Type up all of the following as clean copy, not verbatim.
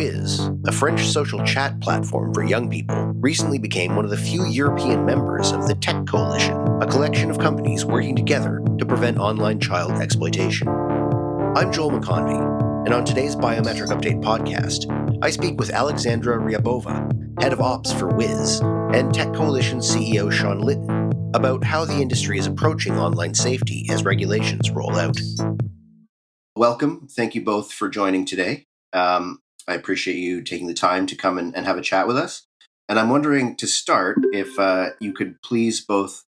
Wizz, a French social chat platform for young people, recently became one of the few European members of the Tech Coalition, a collection of companies working together to prevent online child exploitation. I'm Joel McConvey, and on today's Biometric Update podcast, I speak with Alexandra Ryabova, head of ops for Wizz, and Tech Coalition CEO Sean Litton about how the industry is approaching online safety as regulations roll out. Welcome. Thank you both for joining today. I appreciate you taking the time to come and have a chat with us. And I'm wondering, to start, if you could please both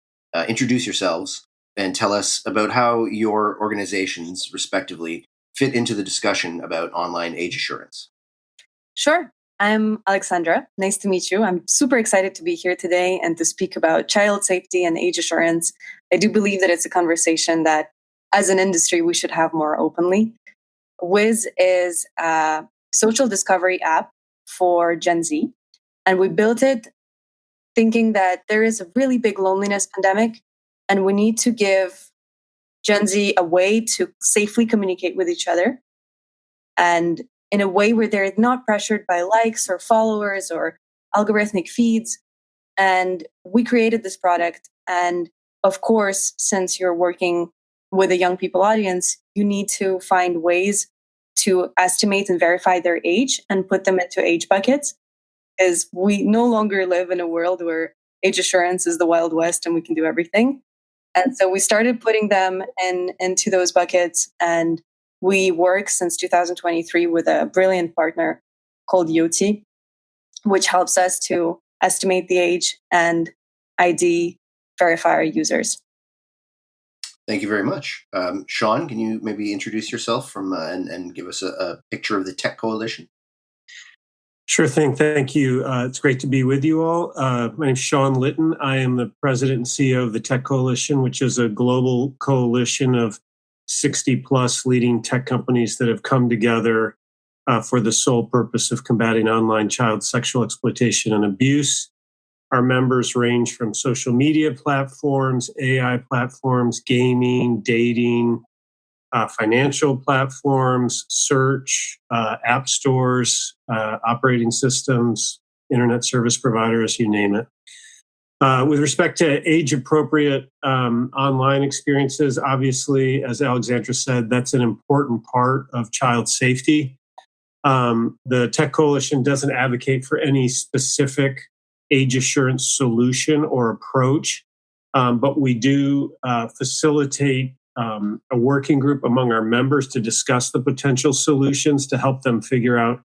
introduce yourselves and tell us about how your organizations, respectively, fit into the discussion about online age assurance. Sure. I'm Alexandra. Nice to meet you. I'm super excited to be here today and to speak about child safety and age assurance. I do believe that it's a conversation that, as an industry, we should have more openly. Wizz is a social discovery app for Gen Z, and we built it thinking that there is a really big loneliness pandemic, and we need to give Gen Z a way to safely communicate with each other, and in a way where they're not pressured by likes or followers or algorithmic feeds. And we created this product. And of course, since you're working with a young people audience, you need to find ways to estimate and verify their age and put them into age buckets, as we no longer live in a world where age assurance is the Wild West and we can do everything. And so we started putting them into those buckets, and we work since 2023 with a brilliant partner called Yoti, which helps us to estimate the age and ID verify our users. Thank you very much. Sean, can you maybe introduce yourself and give us a picture of the Tech Coalition? Sure thing. Thank you. It's great to be with you all. My name is Sean Litton. I am the president and CEO of the Tech Coalition, which is a global coalition of 60 plus leading tech companies that have come together for the sole purpose of combating online child sexual exploitation and abuse. Our members range from social media platforms, AI platforms, gaming, dating, financial platforms, search, app stores, operating systems, internet service providers, you name it. With respect to age-appropriate online experiences, obviously, as Alexandra said, that's an important part of child safety. The Tech Coalition doesn't advocate for any specific age assurance solution or approach, but we do facilitate a working group among our members to discuss the potential solutions to help them figure out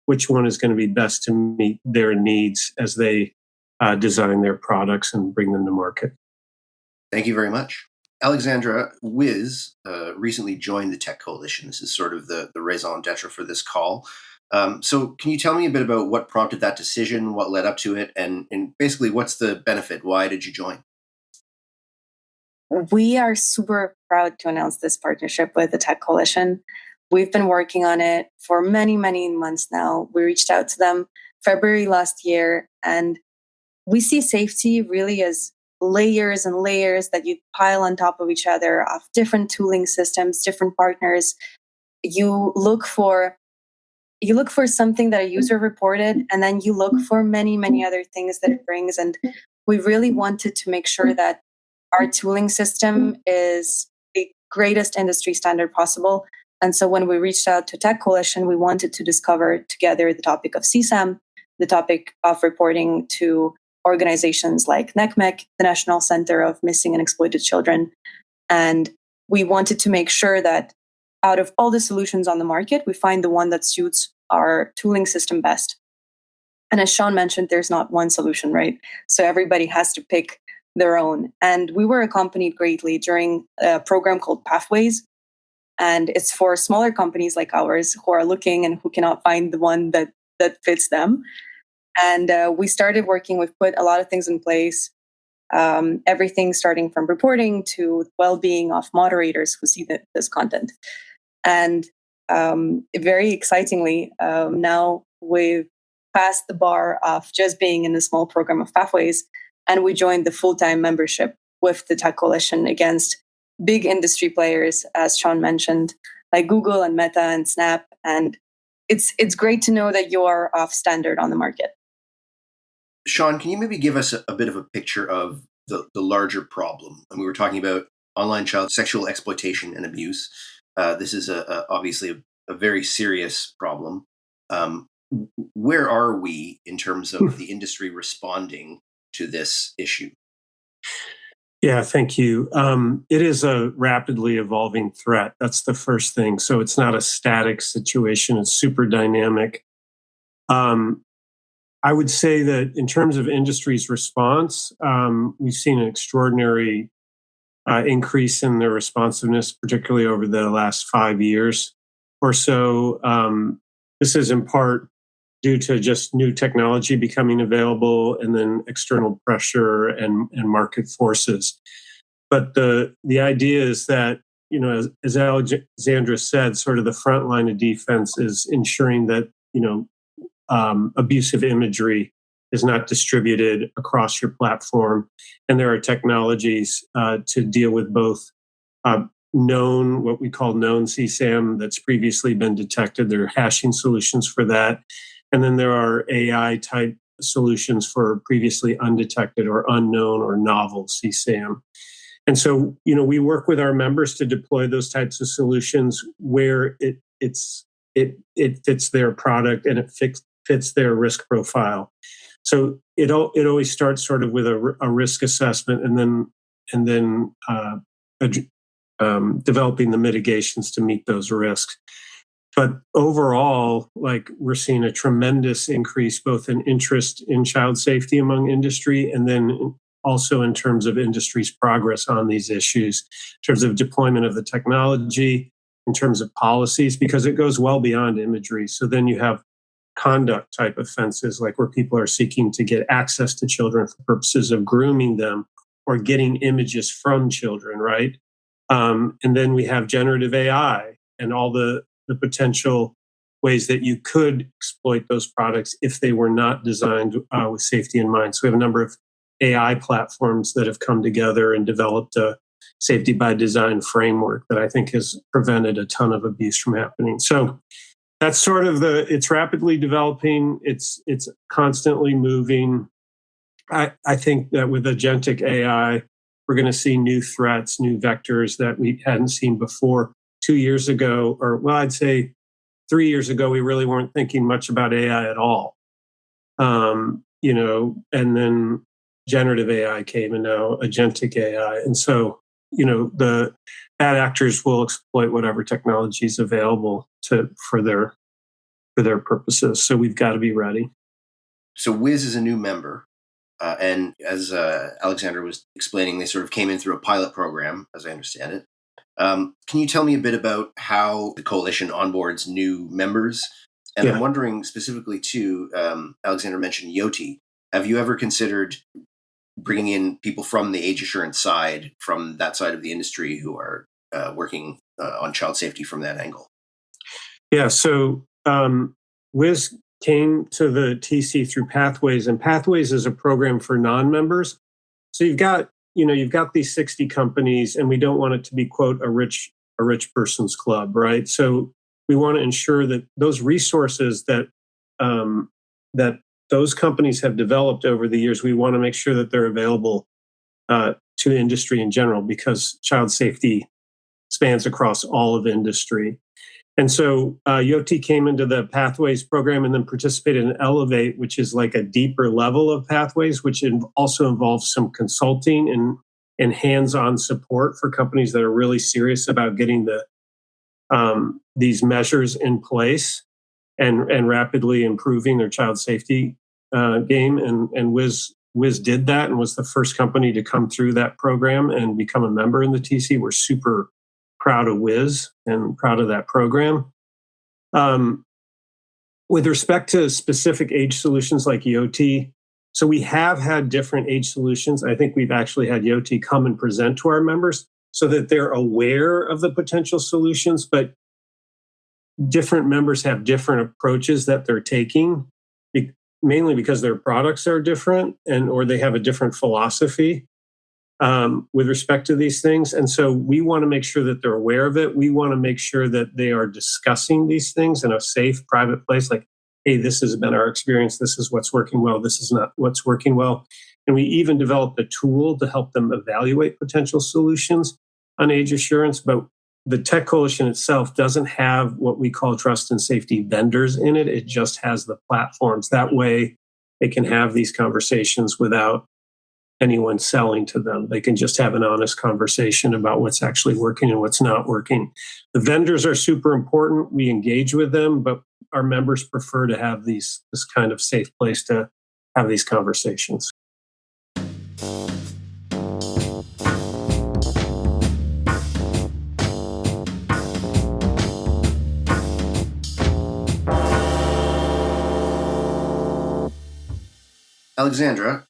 which one is going to be best to meet their needs as they design their products and bring them to market. Thank you very much. Alexandra, Wizz recently joined the Tech Coalition. This is sort of the raison d'etre for this call. So can you tell me a bit about what prompted that decision, what led up to it, and basically what's the benefit? Why did you join? We are super proud to announce this partnership with the Tech Coalition. We've been working on it for many, many months now. We reached out to them February last year, and we see safety really as layers and layers that you pile on top of each other of different tooling systems, different partners. You look for something that a user reported, and then you look for many, many other things that it brings. And we really wanted to make sure that our tooling system is the greatest industry standard possible. And so when we reached out to Tech Coalition, we wanted to discover together the topic of CSAM, the topic of reporting to organizations like NCMEC, the National Center of Missing and Exploited Children. And we wanted to make sure that out of all the solutions on the market, we find the one that suits our tooling system best. And as Sean mentioned, there's not one solution, right? So everybody has to pick their own. And we were accompanied greatly during a program called Pathways. And it's for smaller companies like ours who are looking and who cannot find the one that fits them. And we started working, we've put a lot of things in place, everything starting from reporting to well-being of moderators who see this content. And very excitingly, now we've passed the bar of just being in a small program of Pathways, and we joined the full-time membership with the Tech Coalition against big industry players, as Sean mentioned, like Google and Meta and Snap. And it's great to know that you're off standard on the market. Sean, can you maybe give us a bit of a picture of the larger problem? And we were talking about online child sexual exploitation and abuse. This is obviously a very serious problem. Where are we in terms of the industry responding to this issue? Yeah, thank you. It is a rapidly evolving threat. That's the first thing. So it's not a static situation. It's super dynamic. I would say that in terms of industry's response, we've seen an extraordinary increase in their responsiveness, particularly over the last 5 years or so. This is in part due to just new technology becoming available and then external pressure and market forces. But the idea is that, as Alexandra said, sort of the front line of defense is ensuring that, abusive imagery is not distributed across your platform. And there are technologies to deal with both what we call known CSAM that's previously been detected. There are hashing solutions for that. And then there are AI type solutions for previously undetected or unknown or novel CSAM. And so, we work with our members to deploy those types of solutions where it fits their product and it fits their risk profile. So it always starts sort of with a risk assessment and then developing the mitigations to meet those risks. But overall, we're seeing a tremendous increase both in interest in child safety among industry and then also in terms of industry's progress on these issues, in terms of deployment of the technology, in terms of policies, because it goes well beyond imagery. So then you have conduct type offenses, like where people are seeking to get access to children for purposes of grooming them or getting images from children, right? And then we have generative AI and all the potential ways that you could exploit those products if they were not designed with safety in mind. So we have a number of AI platforms that have come together and developed a safety by design framework that I think has prevented a ton of abuse from happening. So that's sort of it's rapidly developing. It's constantly moving. I think that with agentic AI, we're going to see new threats, new vectors that we hadn't seen before. 2 years ago, I'd say 3 years ago, we really weren't thinking much about AI at all. And then generative AI came and now agentic AI. And so, the bad actors will exploit whatever technology is available for their purposes. So we've got to be ready. So Wizz is a new member. And as Alexandra was explaining, they sort of came in through a pilot program, as I understand it. Can you tell me a bit about how the coalition onboards new members? And I'm wondering specifically too, Alexandra mentioned Yoti. Have you ever considered bringing in people from the age assurance side, from that side of the industry who are working on child safety from that angle? Yeah, so Wizz came to the TC through Pathways, and Pathways is a program for non-members. So you've got these 60 companies, and we don't want it to be, quote, a rich person's club, right? So we want to ensure that those resources that those companies have developed over the years, we want to make sure that they're available to industry in general, because child safety spans across all of industry. And so Yoti came into the Pathways program and then participated in Elevate, which is like a deeper level of Pathways, which also involves some consulting and hands-on support for companies that are really serious about getting these measures in place and rapidly improving their child safety game. And Wizz did that and was the first company to come through that program and become a member in the TC. We're super proud of Wizz and proud of that program. With respect to specific age solutions like Yoti, so we have had different age solutions. I think we've actually had Yoti come and present to our members so that they're aware of the potential solutions, but different members have different approaches that they're taking, mainly because their products are different or they have a different philosophy. with respect to these things. And so we want to make sure that they're aware of it. We want to make sure that they are discussing these things in a safe, private place, like, hey, this has been our experience. This is what's working well. This is not what's working well. And we even developed a tool to help them evaluate potential solutions on age assurance. But the Tech Coalition itself doesn't have what we call trust and safety vendors in it. It just has the platforms. That way they can have these conversations without anyone selling to them. They can just have an honest conversation about what's actually working and what's not working. The vendors are super important. We engage with them, but our members prefer to have this kind of safe place to have these conversations. Alexandra,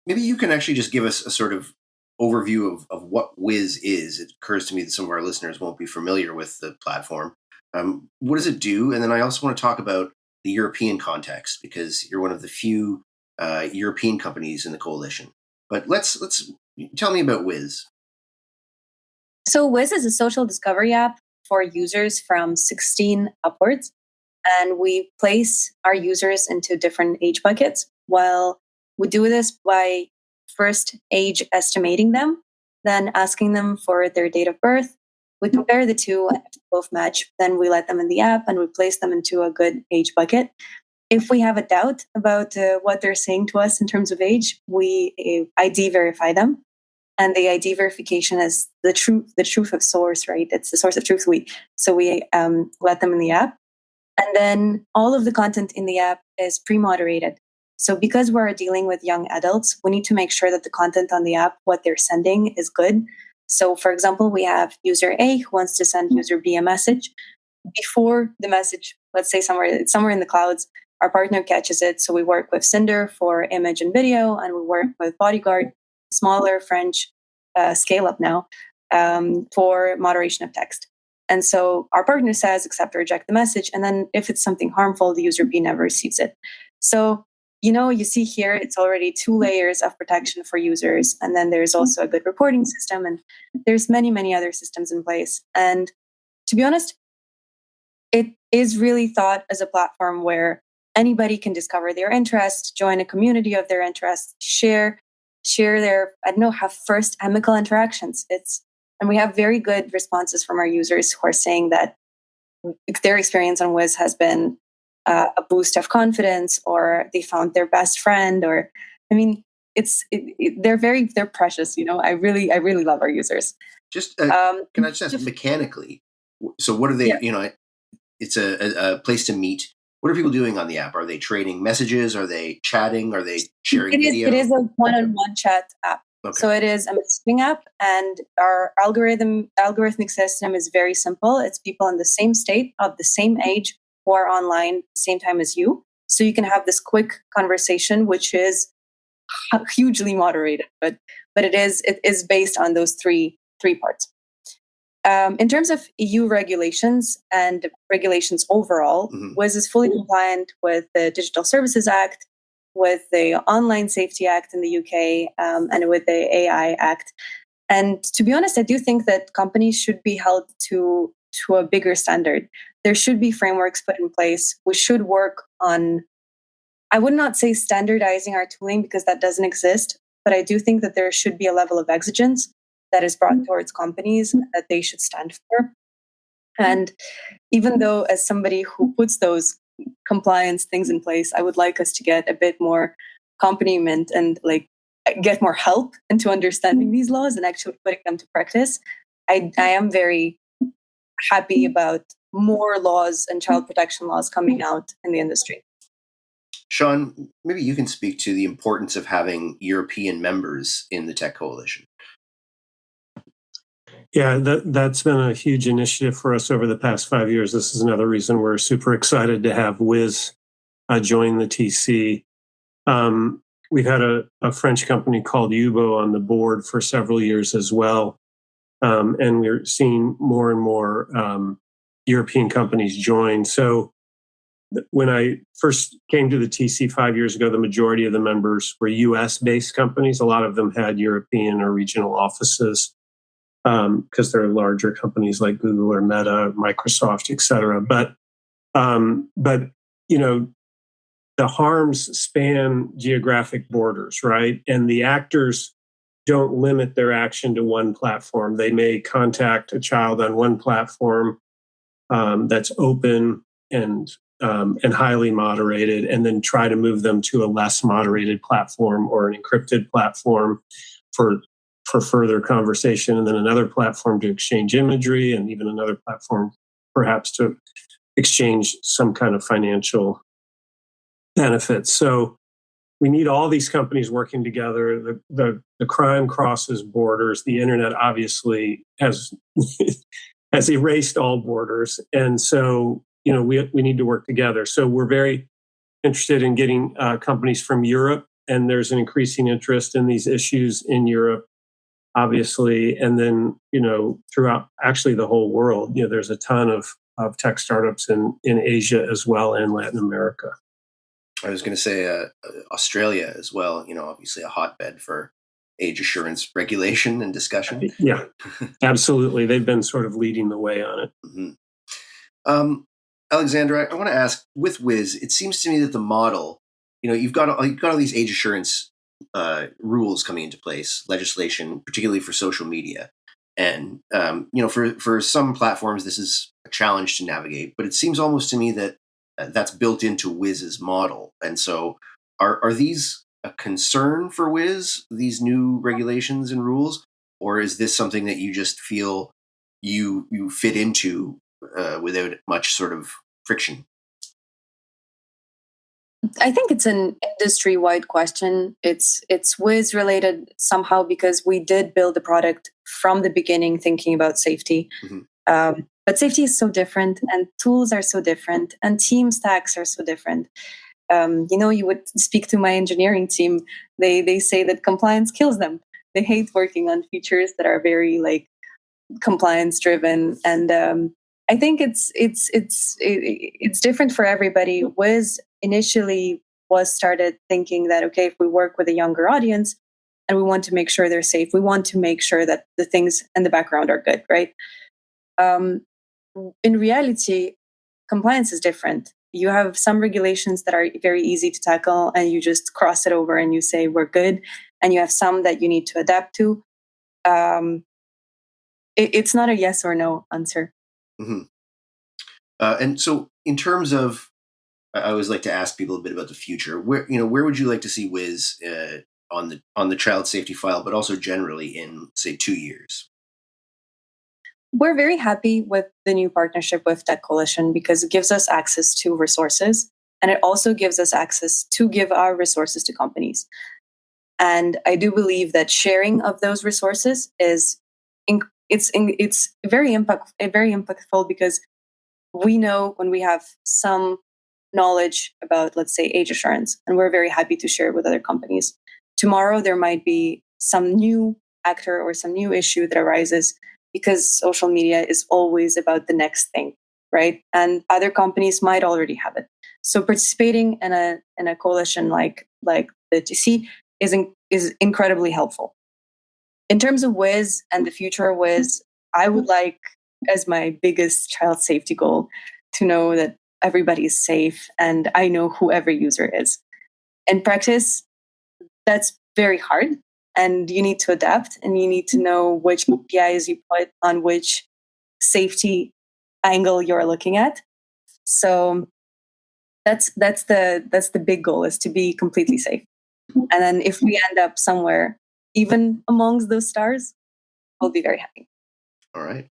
maybe you can actually just give us a sort of overview of what Wizz is. It occurs to me that some of our listeners won't be familiar with the platform. What does it do? And then I also want to talk about the European context, because you're one of the few European companies in the coalition. But let's tell me about Wizz. So Wizz is a social discovery app for users from 16 upwards. And we place our users into different age buckets. Well, we do this by first age estimating them, then asking them for their date of birth. We compare the two, and if both match, then we let them in the app and we place them into a good age bucket. If we have a doubt about what they're saying to us in terms of age, we ID verify them. And the ID verification is the truth of source, right? It's the source of truth. So we let them in the app. And then all of the content in the app is pre-moderated. So because we're dealing with young adults, we need to make sure that the content on the app, what they're sending, is good. So for example, we have user A who wants to send user B a message. Before the message, let's say somewhere in the clouds, our partner catches it. So we work with Cinder for image and video, and we work with Bodyguard, smaller French scale-up now, for moderation of text. And so our partner says, accept or reject the message. And then if it's something harmful, the user B never receives it. So, you see here, it's already 2 layers of protection for users. And then there's also a good reporting system. And there's many, many other systems in place. And to be honest, it is really thought as a platform where anybody can discover their interest, join a community of their interests, share their, have first amicable interactions. And we have very good responses from our users who are saying that their experience on Wizz has been a boost of confidence, or they found their best friend, or, they're precious. I really love our users. Just can I just ask mechanically? So what are they? Yeah. It's a place to meet. What are people doing on the app? Are they trading messages? Are they chatting? Are they sharing video? It is a one-on-one chat app. Okay. So it is a messaging app, and our algorithmic system is very simple. It's people in the same state, of the same age, who are online at the same time as you. So you can have this quick conversation, which is hugely moderated, but it is based on those three parts. In terms of EU regulations and regulations overall, Wizz is fully compliant with the Digital Services Act, with the Online Safety Act in the UK, and with the AI Act. And to be honest, I do think that companies should be held to a bigger standard. There should be frameworks put in place. We should work on, I would not say standardizing our tooling, because that doesn't exist, but I do think that there should be a level of exigence that is brought towards companies that they should stand for. And even though, as somebody who puts those compliance things in place, I would like us to get a bit more accompaniment and get more help into understanding these laws and actually putting them to practice. I am very happy about more laws and child protection laws coming out in the industry. Sean, maybe you can speak to the importance of having European members in the Tech Coalition. Yeah, that's been a huge initiative for us over the past 5 years. This is another reason we're super excited to have Wizz join the TC. We've had a French company called Ubo on the board for several years as well. And we're seeing more and more European companies join. So when I first came to the TC 5 years ago, the majority of the members were US-based companies. A lot of them had European or regional offices because they're larger companies like Google or Meta, Microsoft, et cetera. But the harms span geographic borders, right? And the actors don't limit their action to one platform. They may contact a child on one platform that's open and highly moderated, and then try to move them to a less moderated platform or an encrypted platform for further conversation, and then another platform to exchange imagery, and even another platform perhaps to exchange some kind of financial benefits. So we need all these companies working together. The crime crosses borders. The internet obviously has has erased all borders, and so we need to work together. So we're very interested in getting companies from Europe, and there's an increasing interest in these issues in Europe, obviously, and then throughout actually the whole world. There's a ton of tech startups in Asia as well, and Latin America. I was going to say Australia as well, obviously a hotbed for age assurance regulation and discussion. Yeah, absolutely. They've been sort of leading the way on it. Mm-hmm. Alexandra, I want to ask, with Wizz, it seems to me that the model, you've got all these age assurance rules coming into place, legislation, particularly for social media. And, for some platforms, this is a challenge to navigate, but it seems almost to me that that's built into Wizz's model. And so are these a concern for Wizz, these new regulations and rules, or is this something that you just feel you fit into without much sort of friction? I think it's an industry-wide question. It's Wizz related somehow because we did build the product from the beginning thinking about safety. Mm-hmm. But safety is so different, and tools are so different, and team stacks are so different. You would speak to my engineering team. They say that compliance kills them. They hate working on features that are very compliance driven, and I think it's different for everybody. Wizz initially was started thinking that, okay, if we work with a younger audience and we want to make sure they're safe, we want to make sure that the things in the background are good, right? In reality, compliance is different. You have some regulations that are very easy to tackle and you just cross it over and you say, we're good. And you have some that you need to adapt to. It's not a yes or no answer. Mm-hmm. And so in terms of, I always like to ask people a bit about the future. Where would you like to see Wizz on the child safety file, but also generally in, say, 2 years? We're very happy with the new partnership with Tech Coalition because it gives us access to resources, and it also gives us access to give our resources to companies. And I do believe that sharing of those resources is very impactful because we know when we have some knowledge about, let's say, age assurance, and we're very happy to share it with other companies. Tomorrow, there might be some new actor or some new issue that arises because social media is always about the next thing, right? And other companies might already have it. So participating in a coalition like the TC is incredibly helpful. In terms of Wizz and the future of Wizz, I would like, as my biggest child safety goal, to know that everybody is safe and I know who every user is. In practice, that's very hard. And you need to adapt, and you need to know which KPIs you put on which safety angle you're looking at. So that's the big goal, is to be completely safe. And then if we end up somewhere, even amongst those stars, we'll be very happy. All right.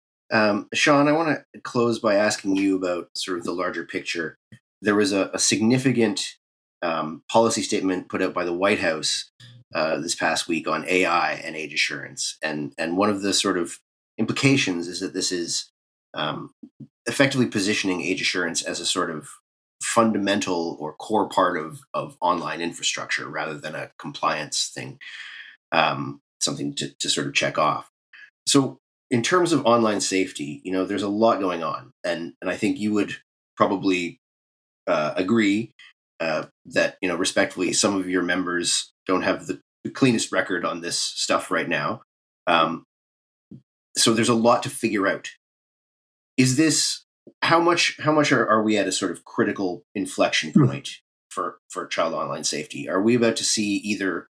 Sean, I want to close by asking you about sort of the larger picture. There was a significant policy statement put out by the White House this past week on AI and age assurance. And one of the sort of implications is that this is effectively positioning age assurance as a sort of fundamental or core part of online infrastructure rather than a compliance thing, something to sort of check off. So in terms of online safety, there's a lot going on. And I think you would probably agree that, respectfully, some of your members don't have the cleanest record on this stuff right now. So there's a lot to figure out. Is this how much are we at a sort of critical inflection point for child online safety? Are we about to see either,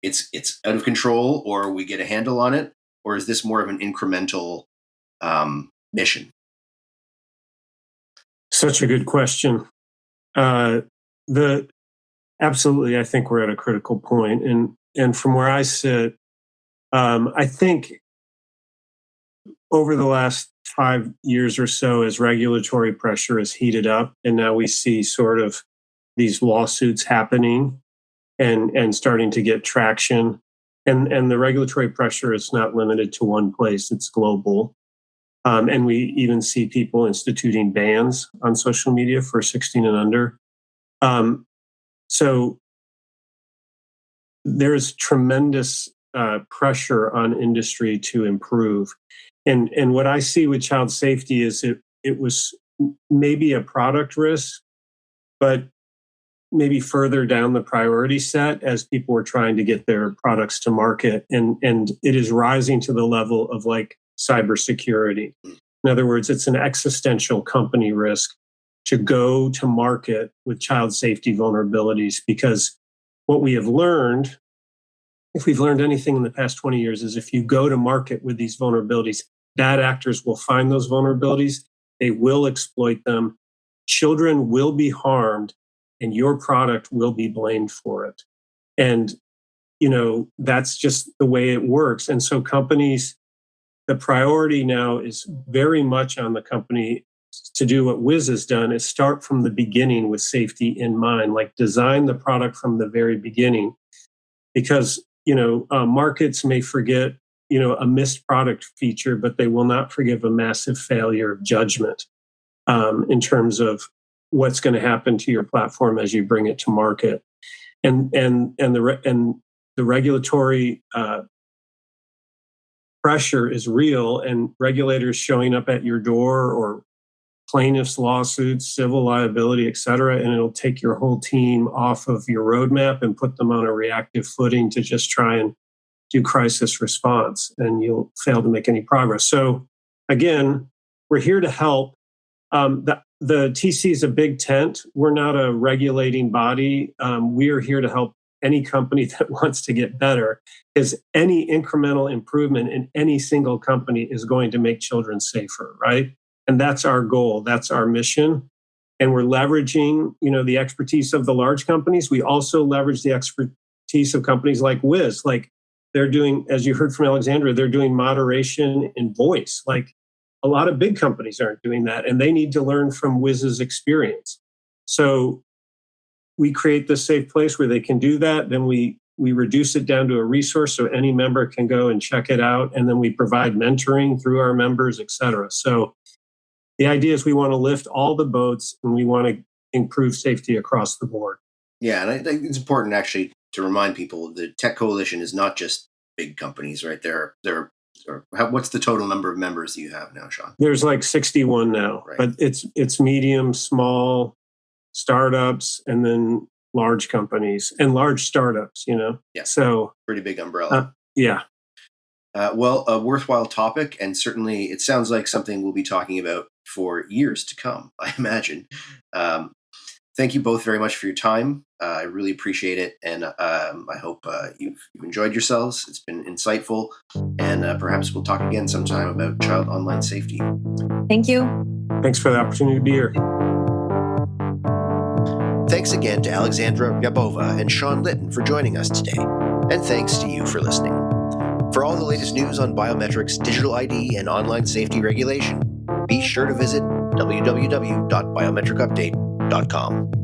it's out of control, or we get a handle on it, or is this more of an incremental mission? Such a good question. Absolutely, I think we're at a critical point, and from where I sit, I think over the last 5 years or so, as regulatory pressure has heated up, and now we see sort of these lawsuits happening and starting to get traction, and the regulatory pressure is not limited to one place; it's global. And we even see people instituting bans on social media for 16 and under. So there's tremendous pressure on industry to improve. And what I see with child safety is it was maybe a product risk, but maybe further down the priority set as people were trying to get their products to market. And it is rising to the level of like cybersecurity. In other words, it's an existential company risk to go to market with child safety vulnerabilities, because what we have learned, if we've learned anything in the past 20 years, is if you go to market with these vulnerabilities, bad actors will find those vulnerabilities, they will exploit them, children will be harmed, and your product will be blamed for it. And, that's just the way it works. And so companies, the priority now is very much on the company to do what Wizz has done, is start from the beginning with safety in mind, like design the product from the very beginning. Because, markets may forget, a missed product feature, but they will not forgive a massive failure of judgment in terms of what's going to happen to your platform as you bring it to market. And the regulatory pressure is real, and regulators showing up at your door, or plaintiffs' lawsuits, civil liability, et cetera, and it'll take your whole team off of your roadmap and put them on a reactive footing to just try and do crisis response, and you'll fail to make any progress. So again, we're here to help. The TC is a big tent. We're not a regulating body. We are here to help any company that wants to get better, because any incremental improvement in any single company is going to make children safer, right? And that's our goal. That's our mission. And we're leveraging, the expertise of the large companies. We also leverage the expertise of companies like Wizz. Like they're doing, as you heard from Alexandra, they're doing moderation in voice. Like a lot of big companies aren't doing that, and they need to learn from Wizz's experience. So we create this safe place where they can do that. Then we reduce it down to a resource so any member can go and check it out. And then we provide mentoring through our members, et cetera. So the idea is we want to lift all the boats, and we want to improve safety across the board. Yeah, and I think it's important actually to remind people the Tech Coalition is not just big companies, right? What's the total number of members that you have now, Sean? There's like 61 now, right. But it's medium, small, startups, and then large companies and large startups, Yeah. So pretty big umbrella. Yeah. Well, a worthwhile topic, and certainly it sounds like something we'll be talking about for years to come, I imagine. Thank you both very much for your time. I really appreciate it, and I hope you've enjoyed yourselves. It's been insightful, and perhaps we'll talk again sometime about child online safety. Thank you. Thanks for the opportunity to be here. Thanks again to Alexandra Ryabova and Sean Litton for joining us today, and thanks to you for listening. For all the latest news on biometrics, digital ID, and online safety regulation, be sure to visit www.biometricupdate.com.